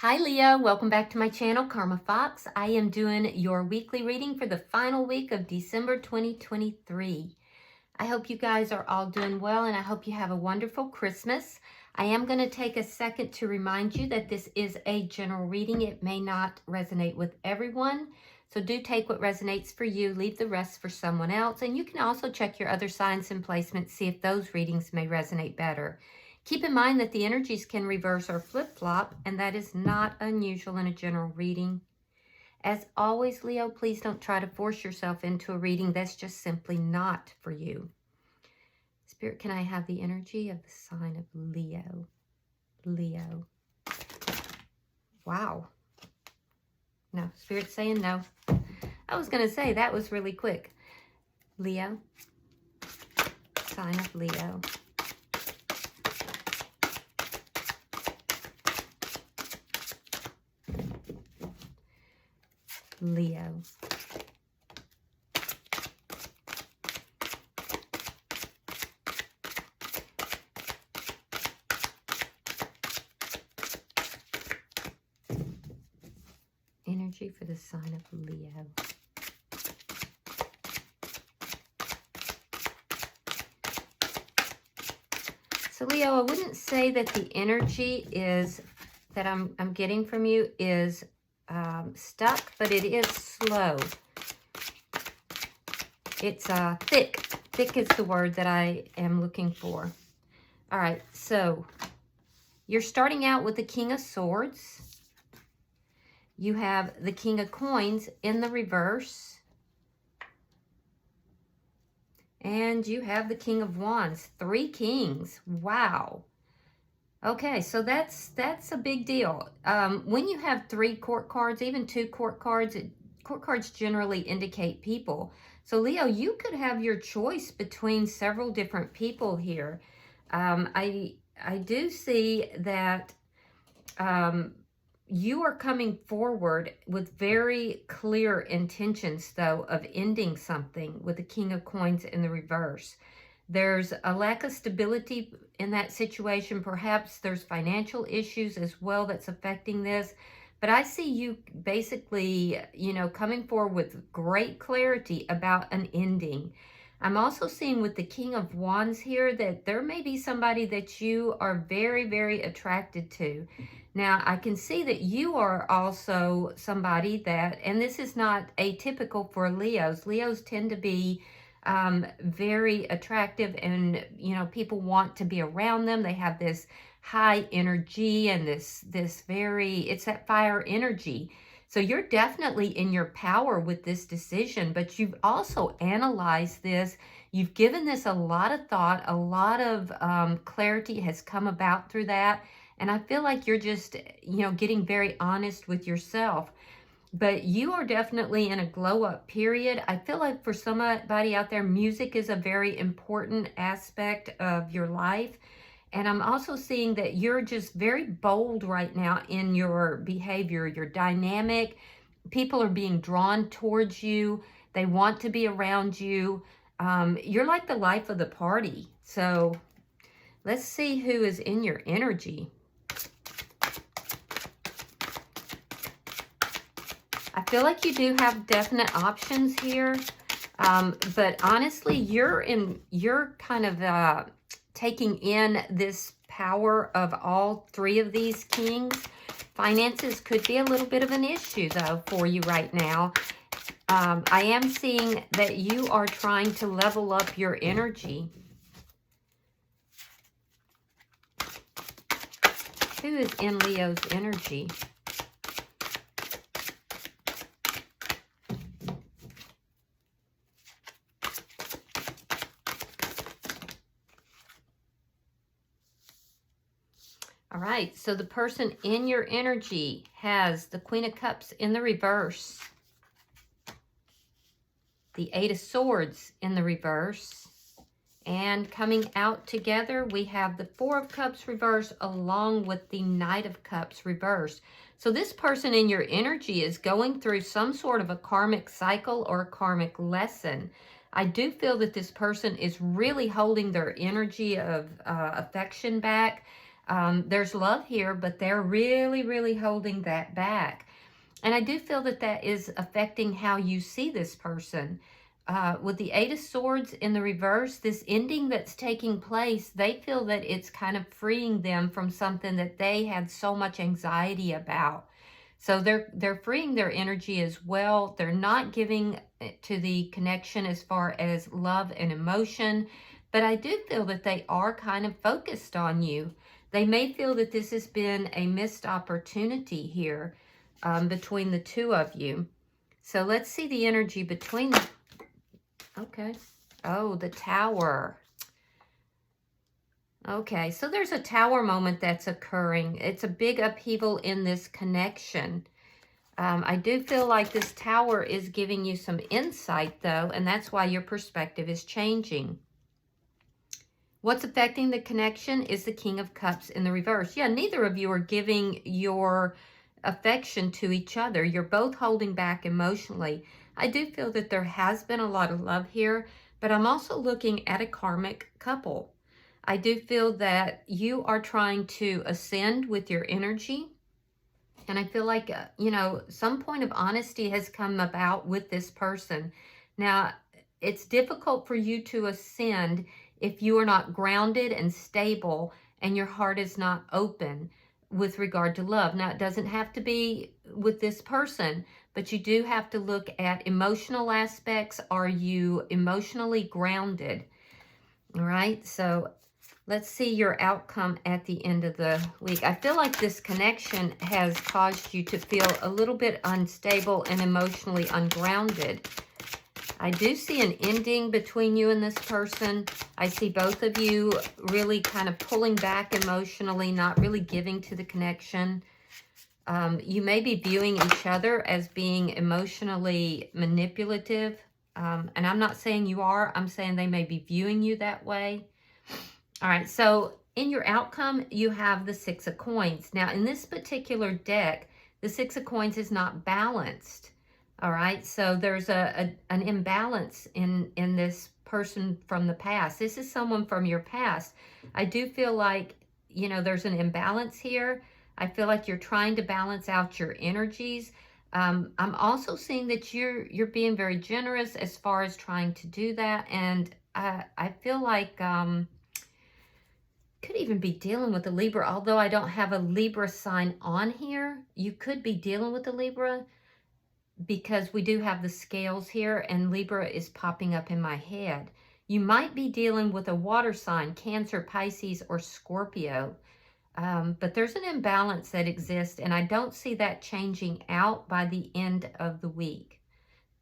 Hi Leo, welcome back to my channel, Karma Fox. I am doing your weekly reading for the final week of December 2023. I hope you guys are all doing well and I hope you have a wonderful Christmas. I am going to take a second to remind you that this is a general reading. It may not resonate with everyone, so do take what resonates for you, leave the rest for someone else, and you can also check your other signs and placements, see if those readings may resonate better. Keep in mind that the energies can reverse or flip-flop, and that is not unusual in a general reading. As always, Leo, please don't try to force yourself into a reading that's just simply not for you. Spirit, can I have the energy of the sign of Leo? Leo. Wow. No, Spirit's saying no. I was going to say that was really quick. Leo. Sign of Leo. Leo. Energy for the sign of Leo. So Leo, I wouldn't say that the energy is that I'm getting from you is stuck, but it is slow. It's thick. Thick is the word that I am looking for. All right, so you're starting out with the King of Swords. You have the King of Coins in the reverse. And you have the King of Wands. 3 kings. Wow. Okay, so that's a big deal. When you have 3 court cards, even 2 court cards generally indicate people. So Leo, you could have your choice between several different people here. I do see that you are coming forward with very clear intentions, though, of ending something with the King of Coins in the reverse. There's a lack of stability in that situation. Perhaps there's financial issues as well that's affecting this. But I see you basically, coming forward with great clarity about an ending. I'm also seeing with the King of Wands here that there may be somebody that you are very, very attracted to. Now, I can see that you are also somebody that, and this is not atypical for Leos. Leos tend to be very attractive, and people want to be around them. They have this high energy and this very, it's that fire energy. So you're definitely in your power with this decision, but you've also analyzed this. You've given this a lot of thought. A lot of clarity has come about through that. And I feel like you're just, getting very honest with yourself. But you are definitely in a glow up period. I feel like for somebody out there, music is a very important aspect of your life. And I'm also seeing that you're just very bold right now in your behavior. You're dynamic. People are being drawn towards you. They want to be around you. You're like the life of the party. So let's see who is in your energy. I feel like you do have definite options here, but honestly, you're kind of taking in this power of all 3 of these kings. Finances could be a little bit of an issue, though, for you right now. I am seeing that you are trying to level up your energy. Who is in Leo's energy? All right, so the person in your energy has the Queen of Cups in the reverse, the 8 of Swords in the reverse, and coming out together, we have the 4 of Cups reverse along with the Knight of Cups reverse. So this person in your energy is going through some sort of a karmic cycle or a karmic lesson. I do feel that this person is really holding their energy of affection back. There's love here, but they're really, really holding that back. And I do feel that that is affecting how you see this person. With the Eight of Swords in the reverse, this ending that's taking place, they feel that it's kind of freeing them from something that they had so much anxiety about. So they're freeing their energy as well. They're not giving to the connection as far as love and emotion, but I do feel that they are kind of focused on you. They may feel that this has been a missed opportunity here between the two of you. So let's see the energy between them. Okay. Oh, the Tower. Okay, so there's a Tower moment that's occurring. It's a big upheaval in this connection. I do feel like this Tower is giving you some insight, though, and that's why your perspective is changing. What's affecting the connection is the King of Cups in the reverse. Yeah, neither of you are giving your affection to each other. You're both holding back emotionally. I do feel that there has been a lot of love here, but I'm also looking at a karmic couple. I do feel that you are trying to ascend with your energy. And I feel like, you know, some point of honesty has come about with this person. Now, it's difficult for you to ascend if you are not grounded and stable and your heart is not open with regard to love. Now, it doesn't have to be with this person, but you do have to look at emotional aspects. Are you emotionally grounded? All right, so let's see your outcome at the end of the week. I feel like this connection has caused you to feel a little bit unstable and emotionally ungrounded. I do see an ending between you and this person. I see both of you really kind of pulling back emotionally, not really giving to the connection. You may be viewing each other as being emotionally manipulative. And I'm not saying you are. I'm saying they may be viewing you that way. All right, so in your outcome, you have the Six of Coins. Now, in this particular deck, the Six of Coins is not balanced. All right, so there's an imbalance in this person from the past. This is someone from your past. I do feel like, you know, there's an imbalance here. I feel like you're trying to balance out your energies. I'm also seeing that you're being very generous as far as trying to do that. And I feel like could even be dealing with a Libra, although I don't have a Libra sign on here. You could be dealing with a Libra, because we do have the scales here and Libra is popping up in my head. You might be dealing with a water sign, Cancer, Pisces, or Scorpio. But there's an imbalance that exists, and I don't see that changing out by the end of the week.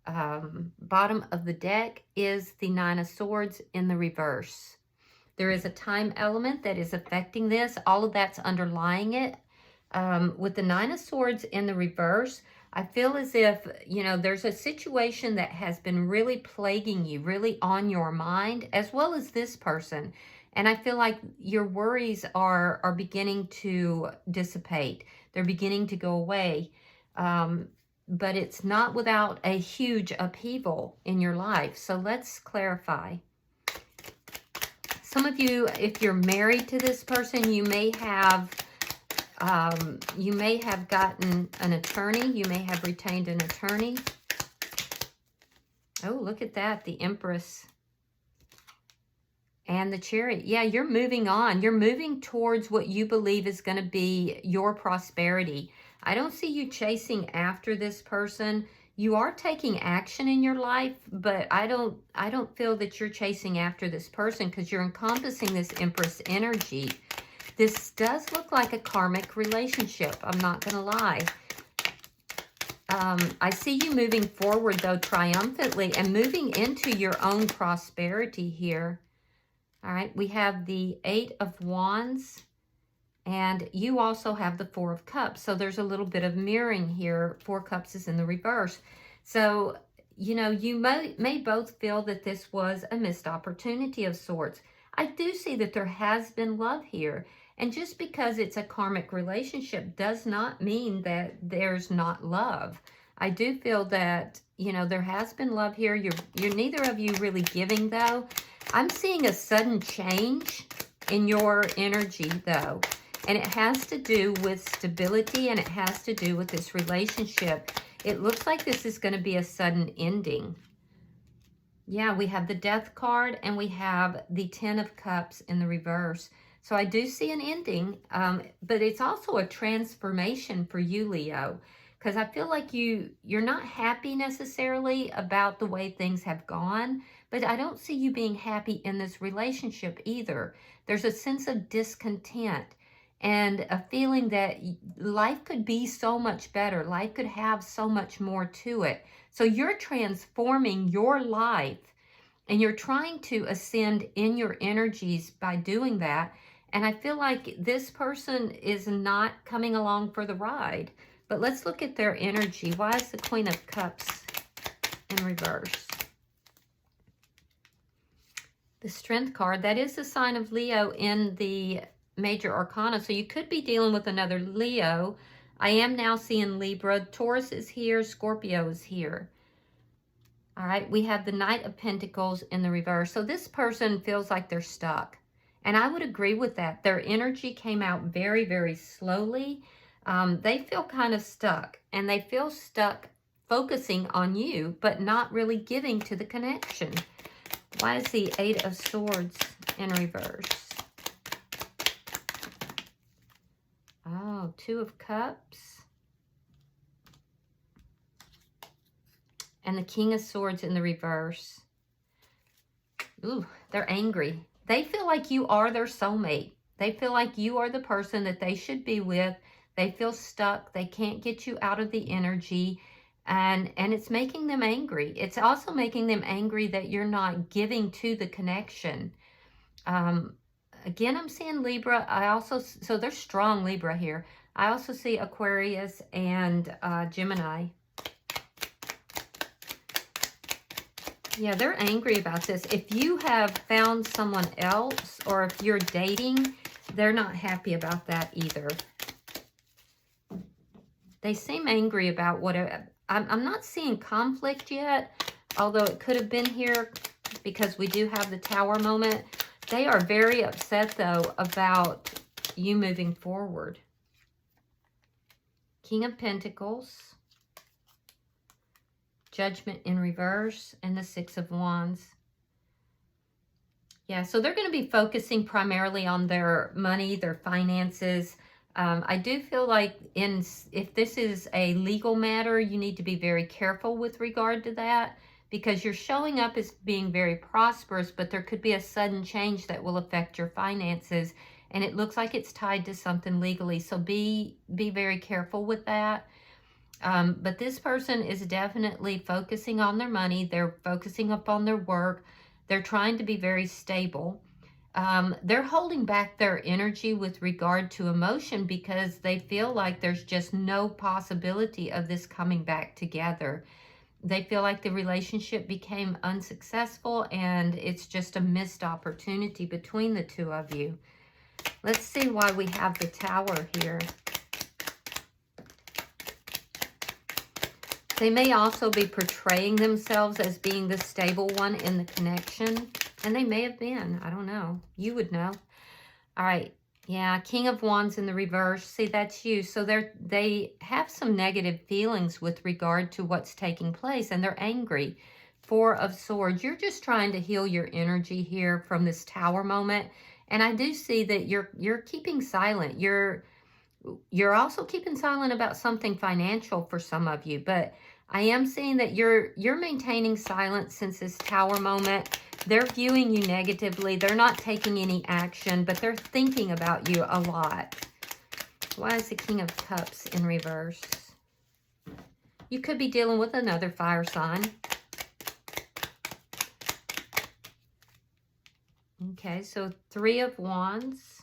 Bottom of the deck is the Nine of Swords in the reverse. There is a time element that is affecting this. All of that's underlying it. With the Nine of Swords in the reverse, I feel as if, you know, there's a situation that has been really plaguing you, really on your mind, as well as this person. And I feel like your worries are beginning to dissipate. They're beginning to go away. But it's not without a huge upheaval in your life. So let's clarify. Some of you, if you're married to this person, you may have gotten an attorney. You may have retained an attorney. Oh, look at that. The Empress and the Chariot. Yeah, you're moving on. You're moving towards what you believe is going to be your prosperity. I don't see you chasing after this person. You are taking action in your life, but I don't feel that you're chasing after this person, because you're encompassing this Empress energy. This does look like a karmic relationship. I'm not going to lie. I see you moving forward, though, triumphantly and moving into your own prosperity here. All right, we have the Eight of Wands, and you also have the Four of Cups. So there's a little bit of mirroring here. Four Cups is in the reverse. So, you know, you may both feel that this was a missed opportunity of sorts. I do see that there has been love here. And just because it's a karmic relationship does not mean that there's not love. I do feel that, you know, there has been love here. You're neither of you really giving, though. I'm seeing a sudden change in your energy, though. And it has to do with stability, and it has to do with this relationship. It looks like this is going to be a sudden ending. Yeah, we have the Death card, and we have the Ten of Cups in the reverse. So I do see an ending, but it's also a transformation for you, Leo, because I feel like you're not happy necessarily about the way things have gone, but I don't see you being happy in this relationship either. There's a sense of discontent and a feeling that life could be so much better. Life could have so much more to it. So you're transforming your life, and you're trying to ascend in your energies by doing that. And I feel like this person is not coming along for the ride. But let's look at their energy. Why is the Queen of Cups in reverse? The Strength card, that is the sign of Leo in the major arcana. So you could be dealing with another Leo. I am now seeing Libra. Taurus is here. Scorpio is here. All right, we have the Knight of Pentacles in the reverse. So this person feels like they're stuck. And I would agree with that. Their energy came out very, very slowly. They feel kind of stuck. And they feel stuck focusing on you, but not really giving to the connection. Why is the Eight of Swords in reverse? Oh, Two of Cups. And the King of Swords in the reverse. Ooh, they're angry. They feel like you are their soulmate. They feel like you are the person that they should be with. They feel stuck. They can't get you out of the energy. And it's making them angry. It's also making them angry that you're not giving to the connection. Again, I'm seeing Libra. So there's strong Libra here. I also see Aquarius and Gemini. Yeah, they're angry about this. If you have found someone else, or if you're dating, they're not happy about that either. They seem angry about whatever. I'm not seeing conflict yet, although it could have been here because we do have the Tower moment. They are very upset, though, about you moving forward. King of Pentacles. Judgment in reverse, and the Six of Wands. Yeah, so they're going to be focusing primarily on their money, their finances. I do feel like if this is a legal matter, you need to be very careful with regard to that, because you're showing up as being very prosperous, but there could be a sudden change that will affect your finances, and it looks like it's tied to something legally. So be very careful with that. But this person is definitely focusing on their money. They're focusing up on their work. They're trying to be very stable. They're holding back their energy with regard to emotion because they feel like there's just no possibility of this coming back together. They feel like the relationship became unsuccessful and it's just a missed opportunity between the two of you. Let's see why we have the Tower here. They may also be portraying themselves as being the stable one in the connection. And they may have been. I don't know. You would know. All right. Yeah. King of Wands in the reverse. See, that's you. So they have some negative feelings with regard to what's taking place. And they're angry. Four of Swords. You're just trying to heal your energy here from this Tower moment. And I do see that you're keeping silent. You're also keeping silent about something financial for some of you, but I am seeing that you're maintaining silence since this Tower moment. They're viewing you negatively. They're not taking any action, but they're thinking about you a lot. Why is the King of Cups in reverse? You could be dealing with another fire sign. Okay, so Three of Wands.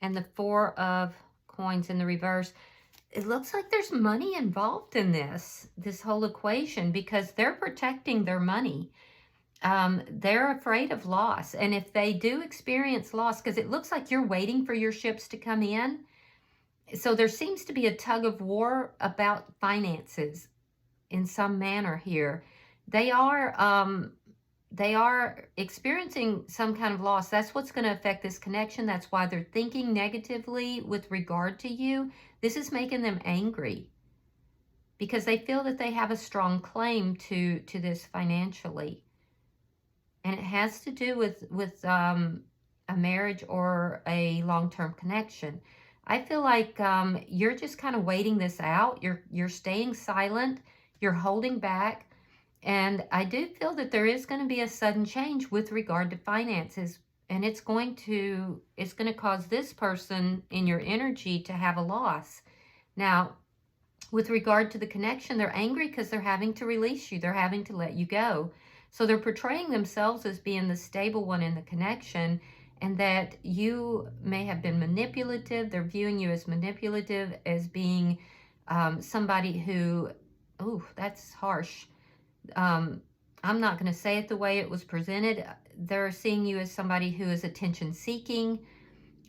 And the Four of Coins in the reverse. It looks like there's money involved in this whole equation, because they're protecting their money. They're afraid of loss. And if they do experience loss, because it looks like you're waiting for your ships to come in. So there seems to be a tug of war about finances in some manner here. They are, they are experiencing some kind of loss. That's what's going to affect this connection. That's why they're thinking negatively with regard to you. This is making them angry because they feel that they have a strong claim to this financially. And it has to do with a marriage or a long-term connection. I feel like you're just kind of waiting this out. You're staying silent. You're holding back. And I do feel that there is going to be a sudden change with regard to finances. And it's going to cause this person in your energy to have a loss. Now, with regard to the connection, they're angry because they're having to release you. They're having to let you go. So they're portraying themselves as being the stable one in the connection, and that you may have been manipulative. They're viewing you as manipulative, as being somebody who, oh, that's harsh. I'm not going to say it the way it was presented. They're seeing you as somebody who is attention seeking,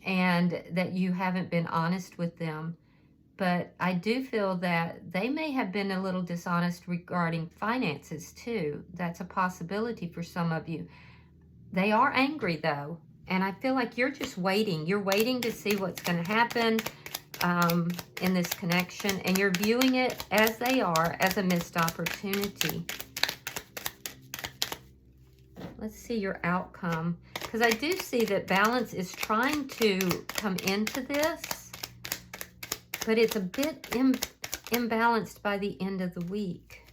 and that you haven't been honest with them. But I do feel that they may have been a little dishonest regarding finances too. That's a possibility for some of you. They are angry though. And I feel like you're just waiting. You're waiting to see what's going to happen in this connection. And you're viewing it as they are, as a missed opportunity. Let's see your outcome. Because I do see that balance is trying to come into this. But it's a bit imbalanced by the end of the week.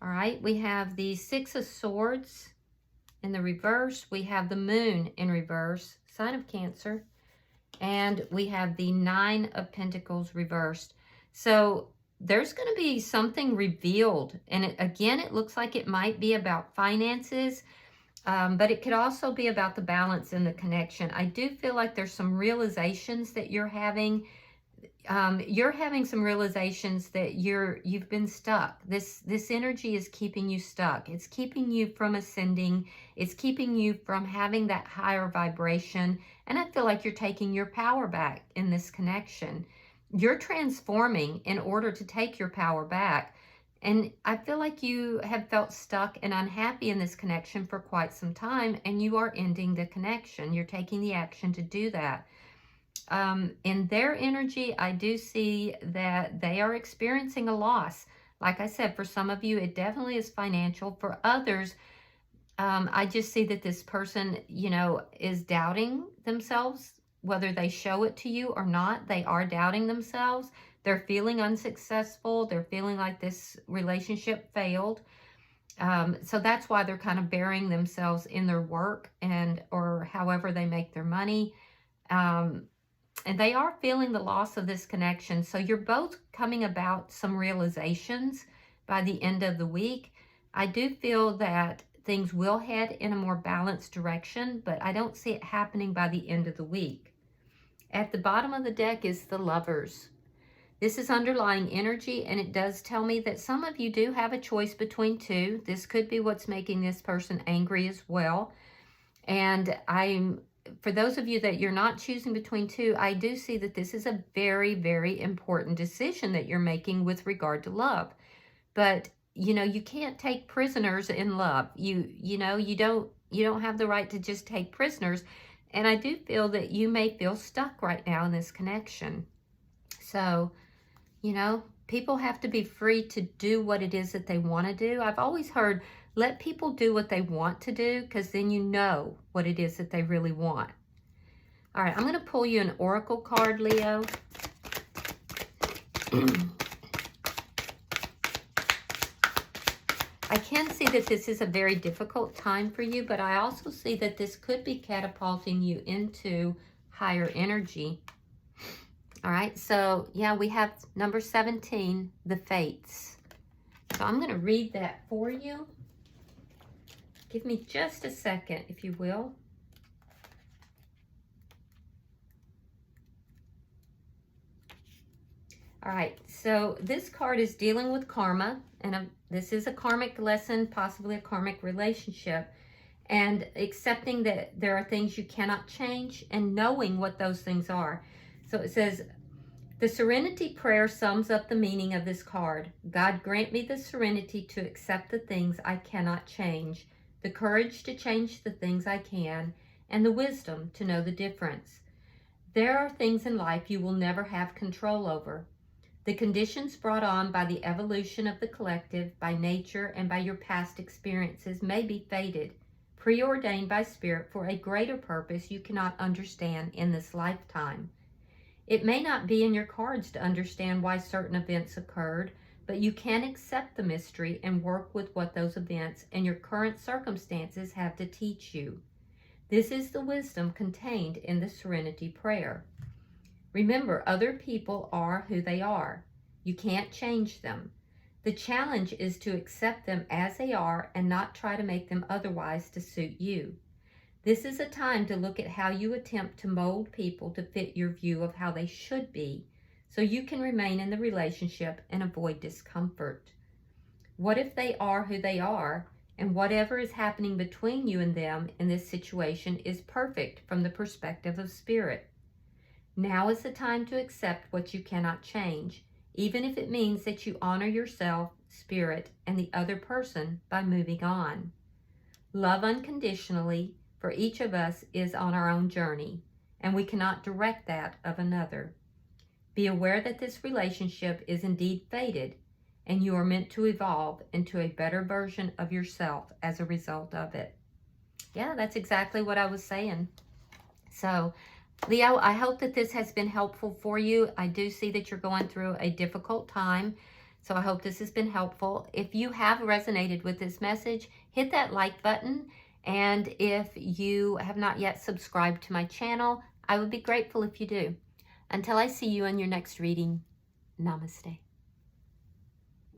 All right, we have the Six of Swords in the reverse. We have the Moon in reverse, sign of Cancer. And we have the Nine of Pentacles reversed. So there's going to be something revealed. And again, it looks like it might be about finances. But it could also be about the balance in the connection. I do feel like there's some realizations that you're having. You're having some realizations that you've been stuck. This energy is keeping you stuck. It's keeping you from ascending. It's keeping you from having that higher vibration. And I feel like you're taking your power back in this connection. You're transforming in order to take your power back. And I feel like you have felt stuck and unhappy in this connection for quite some time, and you are ending the connection. You're taking the action to do that. In their energy, I do see that they are experiencing a loss. Like I said, for some of you, it definitely is financial. For others, I just see that this person, is doubting themselves, whether they show it to you or not. They are doubting themselves. They're feeling unsuccessful. They're feeling like this relationship failed. So that's why they're kind of burying themselves in their work or however they make their money. And they are feeling the loss of this connection. So you're both coming about some realizations by the end of the week. I do feel that things will head in a more balanced direction, but I don't see it happening by the end of the week. At the bottom of the deck is the Lovers. This is underlying energy, and it does tell me that some of you do have a choice between two. This could be what's making this person angry as well. And for those of you that you're not choosing between two, I do see that this is a very, very important decision that you're making with regard to love. But, you can't take prisoners in love. You don't have the right to just take prisoners. And I do feel that you may feel stuck right now in this connection. So, people have to be free to do what it is that they want to do. I've always heard, let people do what they want to do, because then you know what it is that they really want. All right, I'm going to pull you an oracle card, Leo. I can see that this is a very difficult time for you, but I also see that this could be catapulting you into higher energy. All right, so yeah, we have number 17, the Fates. So I'm going to read that for you. Give me just a second, if you will. All right, so this card is dealing with karma, and this is a karmic lesson, possibly a karmic relationship, and accepting that there are things you cannot change and knowing what those things are. So it says, The Serenity Prayer sums up the meaning of this card. God, grant me the serenity to accept the things I cannot change, the courage to change the things I can, and the wisdom to know the difference. There are things in life you will never have control over. The conditions brought on by the evolution of the collective, by nature, and by your past experiences may be fated, preordained by Spirit for a greater purpose you cannot understand in this lifetime. It may not be in your cards to understand why certain events occurred, but you can accept the mystery and work with what those events and your current circumstances have to teach you. This is the wisdom contained in the Serenity Prayer. Remember, other people are who they are. You can't change them. The challenge is to accept them as they are and not try to make them otherwise to suit you. This is a time to look at how you attempt to mold people to fit your view of how they should be, so you can remain in the relationship and avoid discomfort. What if they are who they are, and whatever is happening between you and them in this situation is perfect from the perspective of Spirit? Now is the time to accept what you cannot change, even if it means that you honor yourself, Spirit, and the other person by moving on. Love unconditionally, for each of us is on our own journey, and we cannot direct that of another. Be aware that this relationship is indeed fated, and you are meant to evolve into a better version of yourself as a result of it. Yeah, that's exactly what I was saying. So, Leo, I hope that this has been helpful for you. I do see that you're going through a difficult time, so I hope this has been helpful. If you have resonated with this message, hit that like button. And if you have not yet subscribed to my channel, I would be grateful if you do. Until I see you in your next reading, namaste.